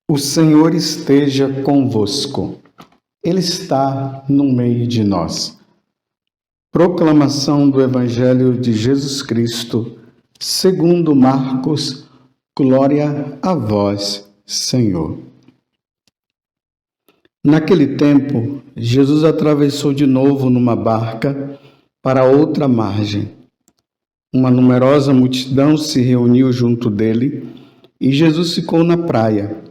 O Senhor esteja convosco. Ele está no meio de nós. Proclamação do Evangelho de Jesus Cristo, segundo Marcos. Glória a vós, Senhor. Naquele tempo, Jesus atravessou de novo numa barca para outra margem. Uma numerosa multidão se reuniu junto dele e Jesus ficou na praia.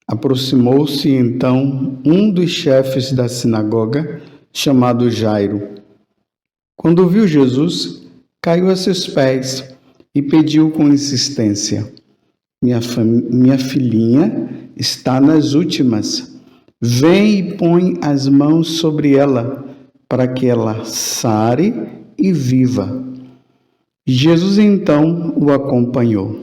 Aproximou-se então um dos chefes da sinagoga, chamado Jairo. Quando viu Jesus, caiu a seus pés e pediu com insistência: Minha filhinha está nas últimas. Vem e põe as mãos sobre ela, para que ela sare e viva. Jesus então o acompanhou.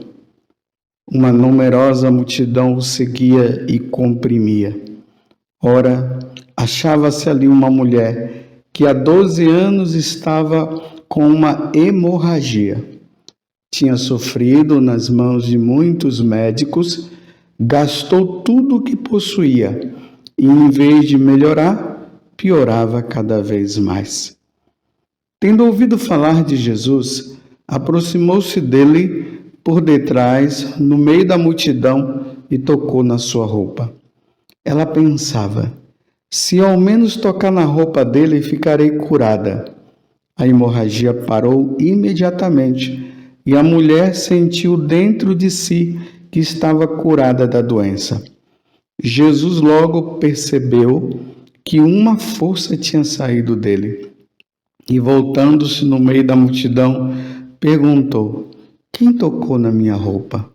Uma numerosa multidão o seguia e comprimia. Ora, achava-se ali uma mulher que há 12 anos estava com uma hemorragia. Tinha sofrido nas mãos de muitos médicos, gastou tudo o que possuía e, em vez de melhorar, piorava cada vez mais. Tendo ouvido falar de Jesus, aproximou-se dele por detrás, no meio da multidão, e tocou na sua roupa. Ela pensava: se ao menos tocar na roupa dele, ficarei curada. A hemorragia parou imediatamente e a mulher sentiu dentro de si que estava curada da doença. Jesus logo percebeu que uma força tinha saído dele e, voltando-se no meio da multidão, perguntou: quem tocou na minha roupa?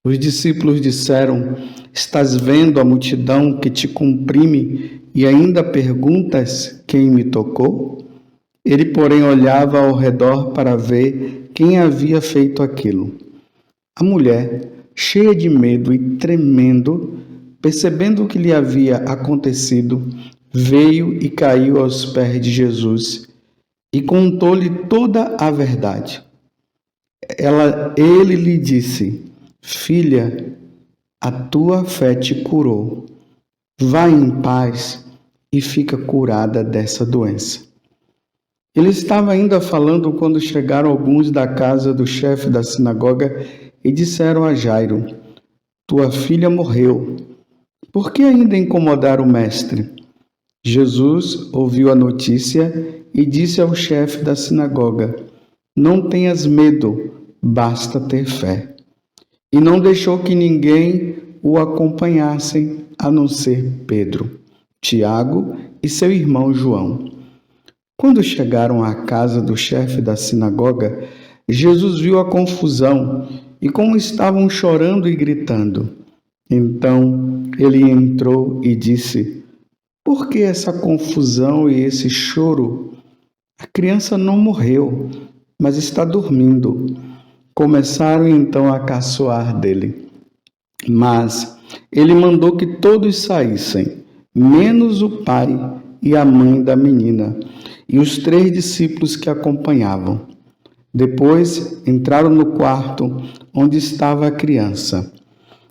Os discípulos disseram: estás vendo a multidão que te comprime e ainda perguntas quem me tocou? Ele, porém, olhava ao redor para ver quem havia feito aquilo. A mulher, cheia de medo e tremendo, percebendo o que lhe havia acontecido, veio e caiu aos pés de Jesus e contou-lhe toda a verdade. Ele lhe disse: filha, a tua fé te curou. Vá em paz e fica curada dessa doença. Ele estava ainda falando quando chegaram alguns da casa do chefe da sinagoga e disseram a Jairo: tua filha morreu. Por que ainda incomodar o mestre? Jesus ouviu a notícia e disse ao chefe da sinagoga: não tenhas medo, basta ter fé. E não deixou que ninguém o acompanhasse, a não ser Pedro, Tiago e seu irmão João. Quando chegaram à casa do chefe da sinagoga, Jesus viu a confusão e como estavam chorando e gritando. Então ele entrou e disse: por que essa confusão e esse choro? A criança não morreu, mas está dormindo. Começaram então a caçoar dele. Mas ele mandou que todos saíssem, menos o pai e a mãe da menina, e os 3 discípulos que acompanhavam. Depois entraram no quarto onde estava a criança.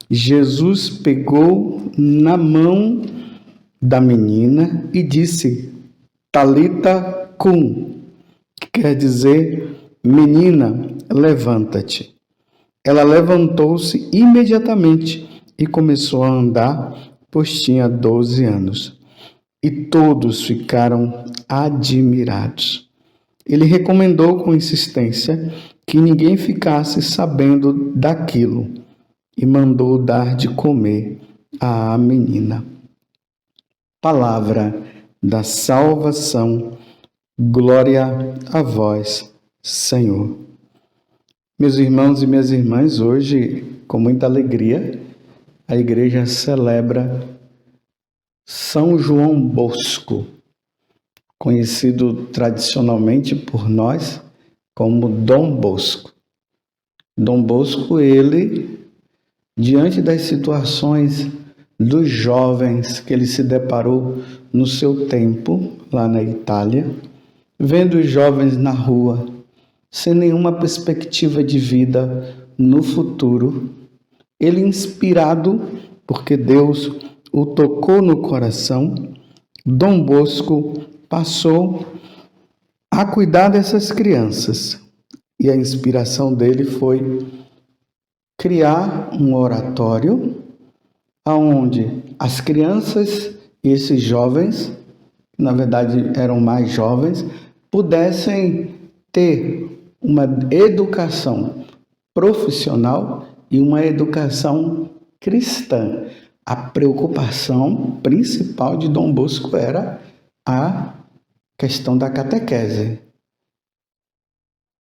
Jesus pegou na mão da menina e disse: Talita cum, que quer dizer: menina, levanta-te. Ela levantou-se imediatamente e começou a andar, pois tinha 12 anos. E todos ficaram admirados. Ele recomendou com insistência que ninguém ficasse sabendo daquilo e mandou dar de comer à menina. Palavra da salvação. Glória a vós, Senhor. Meus irmãos e minhas irmãs, hoje, com muita alegria, a igreja celebra São João Bosco, conhecido tradicionalmente por nós como Dom Bosco. Dom Bosco, ele, diante das situações dos jovens que ele se deparou no seu tempo, lá na Itália, vendo os jovens na rua, sem nenhuma perspectiva de vida no futuro, ele, inspirado, porque Deus o tocou no coração, Dom Bosco passou a cuidar dessas crianças. E a inspiração dele foi criar um oratório onde as crianças e esses jovens, na verdade eram mais jovens, pudessem ter uma educação profissional e uma educação cristã. A preocupação principal de Dom Bosco era a questão da catequese,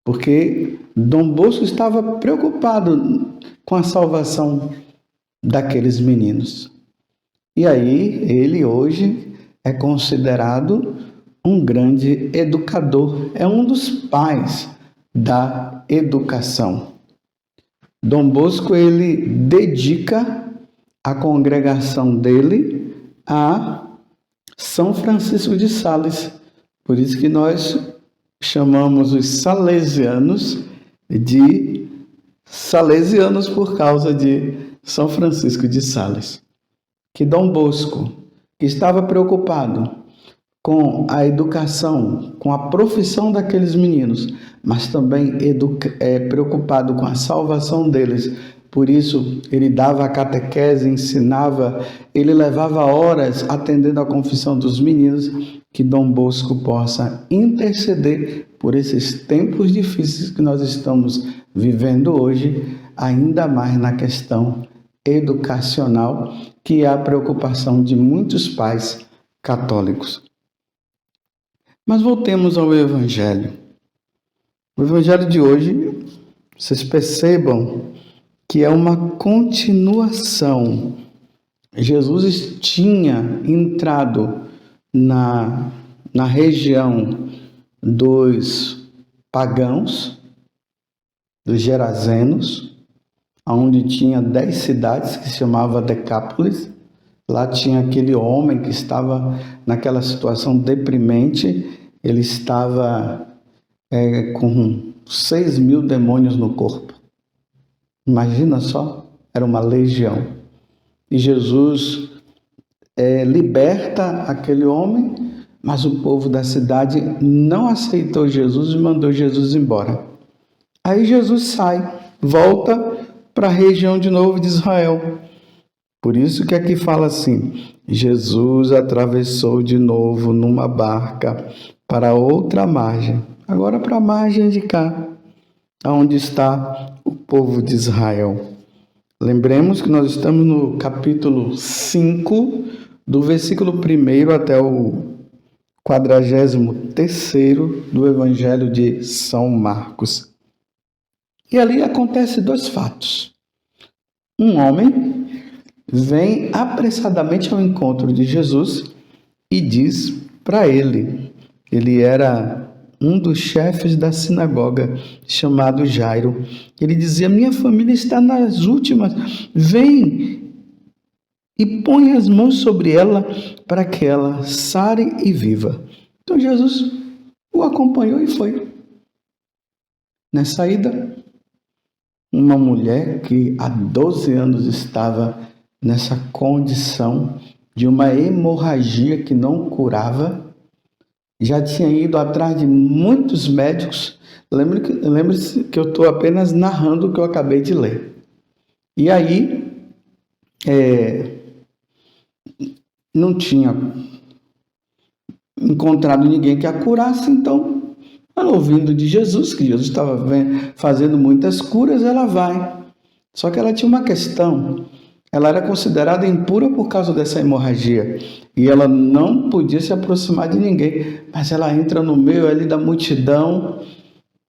porque Dom Bosco estava preocupado com a salvação daqueles meninos. E aí ele hoje é considerado um grande educador, é um dos pais da educação. Dom Bosco, ele dedica a congregação dele a São Francisco de Sales. Por isso que nós chamamos os salesianos de salesianos por causa de São Francisco de Sales. Que Dom Bosco, que estava preocupado com a educação, com a profissão daqueles meninos, mas também preocupado com a salvação deles. Por isso, ele dava a catequese, ensinava, ele levava horas atendendo a confissão dos meninos. Que Dom Bosco possa interceder por esses tempos difíceis que nós estamos vivendo hoje, ainda mais na questão educacional, que é a preocupação de muitos pais católicos. Mas voltemos ao Evangelho. O Evangelho de hoje, vocês percebam que é uma continuação. Jesus tinha entrado na região dos pagãos, dos Gerazenos, onde tinha 10 cidades que se chamava Decápolis. Lá tinha aquele homem que estava naquela situação deprimente. Ele estava com 6.000 demônios no corpo. Imagina só, era uma legião. E Jesus liberta aquele homem, mas o povo da cidade não aceitou Jesus e mandou Jesus embora. Aí Jesus sai, volta para a região de novo de Israel. Por isso que aqui fala assim: Jesus atravessou de novo numa barca para outra margem, agora para a margem de cá, onde está o povo de Israel. Lembremos que nós estamos no capítulo 5, do versículo 1 até o 43º do Evangelho de São Marcos. E ali acontece 2 fatos. Um homem vem apressadamente ao encontro de Jesus e diz para ele era um dos chefes da sinagoga, chamado Jairo. Ele dizia: minha família está nas últimas, vem e põe as mãos sobre ela para que ela sare e viva. Então Jesus o acompanhou e foi. Na saída, uma mulher que há 12 anos estava nessa condição de uma hemorragia que não curava, já tinha ido atrás de muitos médicos. Lembre-se que eu estou apenas narrando o que eu acabei de ler. E aí, não tinha encontrado ninguém que a curasse, então, ela ouvindo de Jesus, que Jesus estava fazendo muitas curas, ela vai. Só que ela tinha uma questão: ela era considerada impura por causa dessa hemorragia, e ela não podia se aproximar de ninguém, mas ela entra no meio ali da multidão,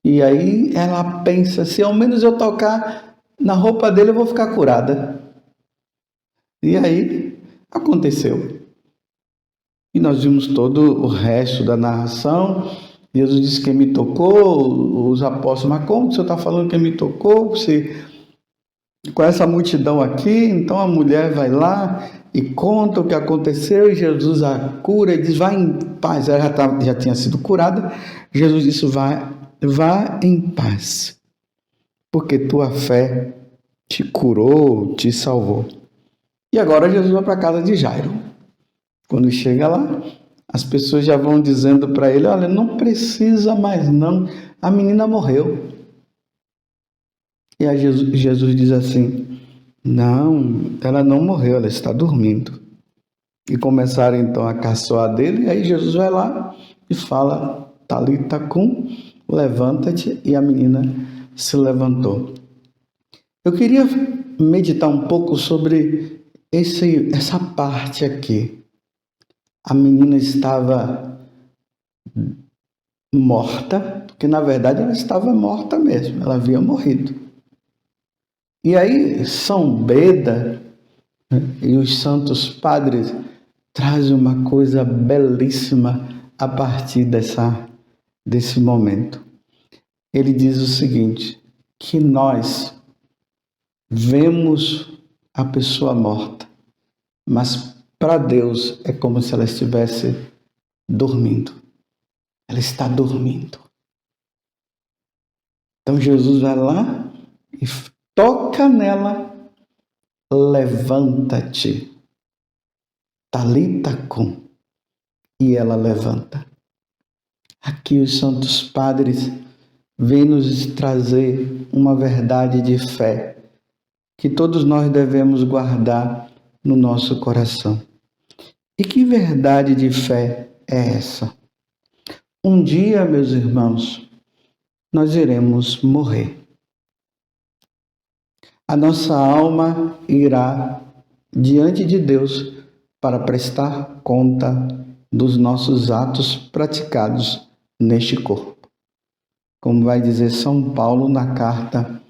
e aí ela pensa: se ao menos eu tocar na roupa dele, eu vou ficar curada. E aí aconteceu. E nós vimos todo o resto da narração. Jesus disse: quem me tocou, os apóstolos: mas como o senhor está falando que me tocou? com essa multidão aqui. Então a mulher vai lá e conta o que aconteceu, e Jesus a cura e diz: vá em paz. Ela já tinha sido curada. Jesus disse: vá em paz, porque tua fé te curou, te salvou. E agora Jesus vai para a casa de Jairo. Quando chega lá, as pessoas já vão dizendo para ele: olha, não precisa mais não, a menina morreu. E aí Jesus diz assim: não, ela não morreu, ela está dormindo. E começaram então a caçoar dele, e aí Jesus vai lá e fala: Talita cum, levanta-te, e a menina se levantou. Eu queria meditar um pouco sobre essa parte aqui. A menina estava morta, porque na verdade ela estava morta mesmo, ela havia morrido. E aí São Beda, né, e os santos padres trazem uma coisa belíssima a partir desse momento. Ele diz o seguinte, que nós vemos a pessoa morta, mas para Deus é como se ela estivesse dormindo. Ela está dormindo. Então Jesus vai lá e toca nela: levanta-te, Talita cum, e ela levanta. Aqui os santos padres vêm nos trazer uma verdade de fé que todos nós devemos guardar no nosso coração. E que verdade de fé é essa? Um dia, meus irmãos, nós iremos morrer. A nossa alma irá diante de Deus para prestar conta dos nossos atos praticados neste corpo. Como vai dizer São Paulo na carta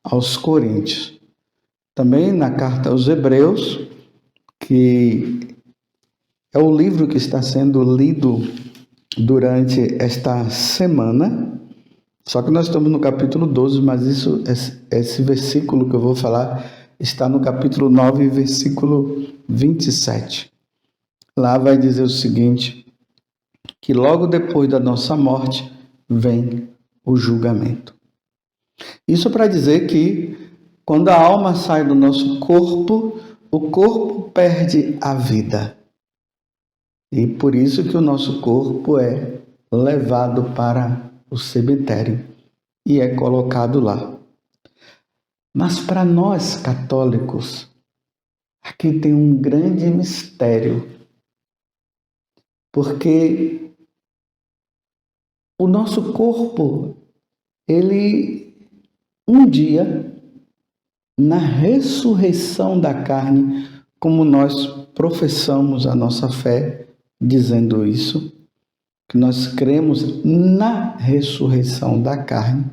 aos Coríntios. Também na carta aos Hebreus, que é o livro que está sendo lido durante esta semana. Só que nós estamos no capítulo 12, mas esse versículo que eu vou falar está no capítulo 9, versículo 27. Lá vai dizer o seguinte, que logo depois da nossa morte vem o julgamento. Isso para dizer que quando a alma sai do nosso corpo, o corpo perde a vida. E por isso que o nosso corpo é levado para o cemitério e é colocado lá. Mas para nós católicos, aqui tem um grande mistério, porque o nosso corpo, ele um dia, na ressurreição da carne, como nós professamos a nossa fé dizendo isso, que nós cremos na ressurreição da carne,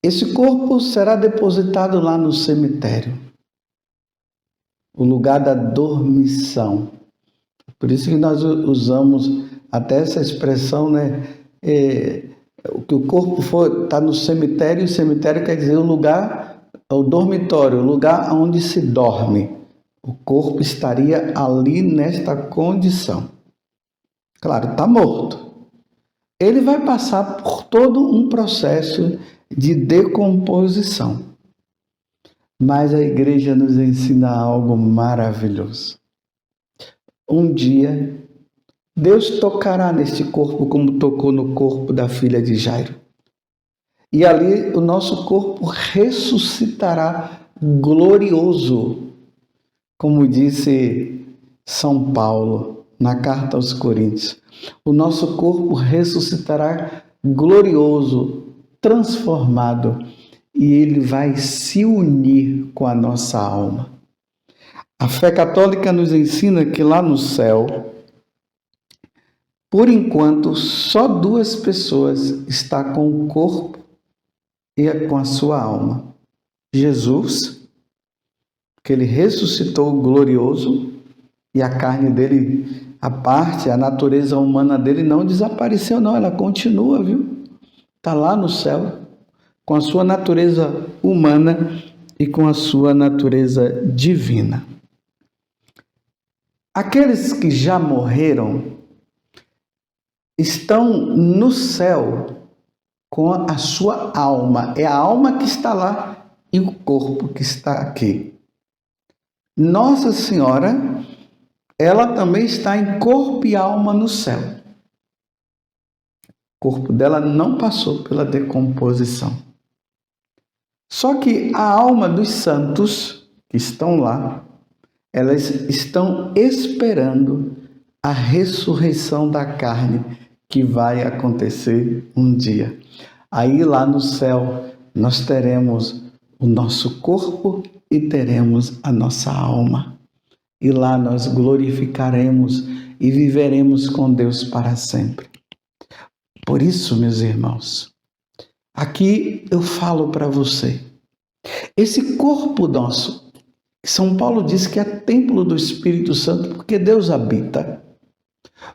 esse corpo será depositado lá no cemitério, o lugar da dormição. Por isso que nós usamos até essa expressão, né? Que o corpo está no cemitério, e o cemitério quer dizer o lugar, o dormitório, o lugar onde se dorme. O corpo estaria ali nesta condição. Claro, está morto. Ele vai passar por todo um processo de decomposição. Mas a igreja nos ensina algo maravilhoso. Um dia, Deus tocará neste corpo como tocou no corpo da filha de Jairo. E ali o nosso corpo ressuscitará glorioso, como disse São Paulo na carta aos Coríntios. O nosso corpo ressuscitará glorioso, transformado, e ele vai se unir com a nossa alma. A fé católica nos ensina que lá no céu, por enquanto, só duas pessoas estão com o corpo e com a sua alma. Jesus, que ele ressuscitou glorioso, e a carne dele, a parte, a natureza humana dele não desapareceu, não, ela continua, viu? Está lá no céu. com a sua natureza humana e com a sua natureza divina. Aqueles que já morreram estão no céu com a sua alma. É a alma que está lá e o corpo que está aqui. Nossa Senhora, ela também está em corpo e alma no céu. O corpo dela não passou pela decomposição. Só que a alma dos santos que estão lá, elas estão esperando a ressurreição da carne que vai acontecer um dia. Aí lá no céu nós teremos o nosso corpo e teremos a nossa alma. E lá nós glorificaremos e viveremos com Deus para sempre. Por isso, meus irmãos, aqui eu falo para você, esse corpo nosso, São Paulo diz que é templo do Espírito Santo, porque Deus habita.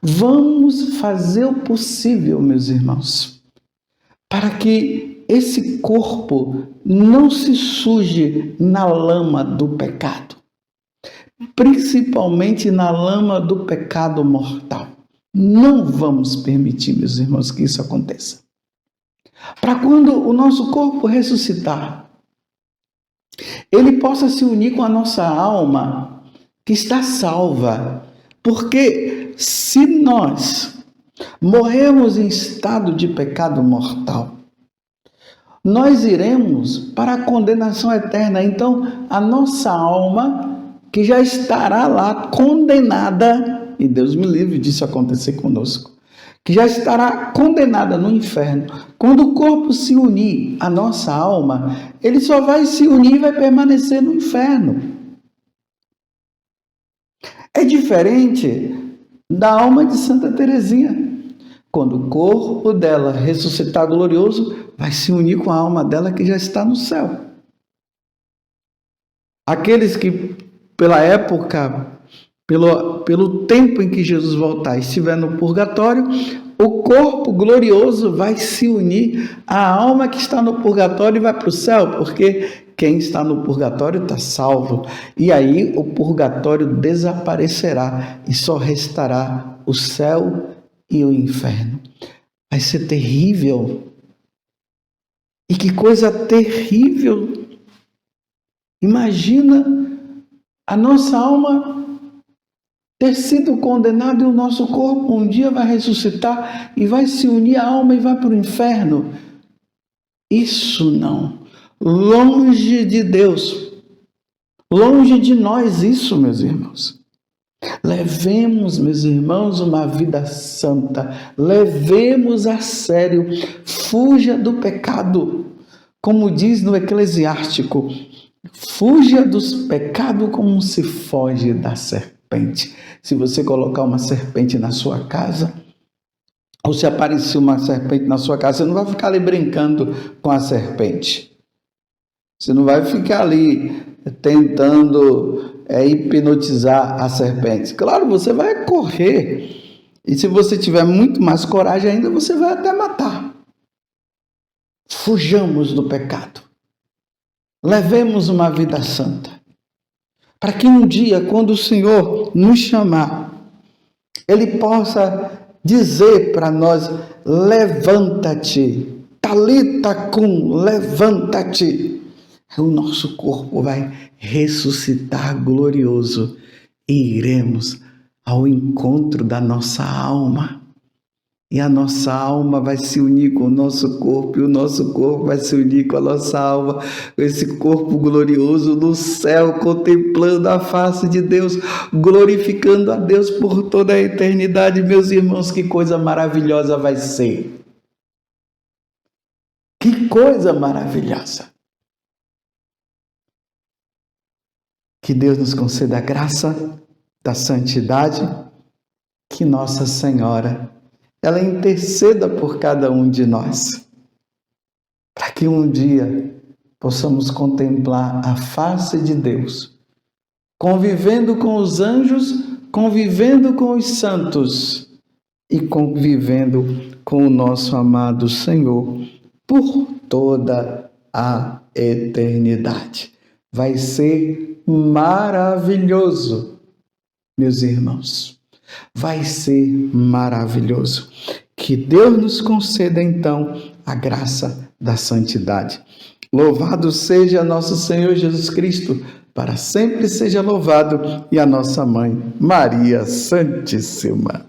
Vamos fazer o possível, meus irmãos, para que esse corpo não se suje na lama do pecado, principalmente na lama do pecado mortal. Não vamos permitir, meus irmãos, que isso aconteça. Para quando o nosso corpo ressuscitar, ele possa se unir com a nossa alma, que está salva. Porque se nós morremos em estado de pecado mortal, nós iremos para a condenação eterna. Então, a nossa alma, que já estará lá condenada, e Deus me livre disso acontecer conosco, que já estará condenada no inferno. Quando o corpo se unir à nossa alma, ele só vai se unir e vai permanecer no inferno. É diferente da alma de Santa Teresinha. Quando o corpo dela ressuscitar glorioso, vai se unir com a alma dela que já está no céu. Aqueles que, pela época, pelo tempo em que Jesus voltar e estiver no purgatório, o corpo glorioso vai se unir à alma que está no purgatório e vai para o céu, porque quem está no purgatório está salvo. E aí o purgatório desaparecerá e só restará o céu e o inferno. Vai ser terrível. E que coisa terrível! Imagina a nossa alma ter sido condenado e o nosso corpo um dia vai ressuscitar e vai se unir à alma e vai para o inferno. Isso não. Longe de Deus. Longe de nós isso, meus irmãos. Levemos, meus irmãos, uma vida santa. Levemos a sério. Fuja do pecado. Como diz no Eclesiástico, fuja dos pecados como se foge da serpente. Se você colocar uma serpente na sua casa, ou se aparecer uma serpente na sua casa, você não vai ficar ali brincando com a serpente. Você não vai ficar ali tentando hipnotizar a serpente. Claro, você vai correr. E se você tiver muito mais coragem ainda, você vai até matar. Fujamos do pecado. Levemos uma vida santa. Para que um dia, quando o Senhor nos chamar, Ele possa dizer para nós: levanta-te, Talita cum, levanta-te. O nosso corpo vai ressuscitar glorioso e iremos ao encontro da nossa alma. E a nossa alma vai se unir com o nosso corpo, e o nosso corpo vai se unir com a nossa alma, com esse corpo glorioso no céu, contemplando a face de Deus, glorificando a Deus por toda a eternidade. Meus irmãos, que coisa maravilhosa vai ser! Que coisa maravilhosa! Que Deus nos conceda a graça da santidade, que Nossa Senhora, ela interceda por cada um de nós, para que um dia possamos contemplar a face de Deus, convivendo com os anjos, convivendo com os santos e convivendo com o nosso amado Senhor por toda a eternidade. Vai ser maravilhoso, meus irmãos. Vai ser maravilhoso. Que Deus nos conceda, então, a graça da santidade. Louvado seja nosso Senhor Jesus Cristo, para sempre seja louvado, e a nossa mãe, Maria Santíssima.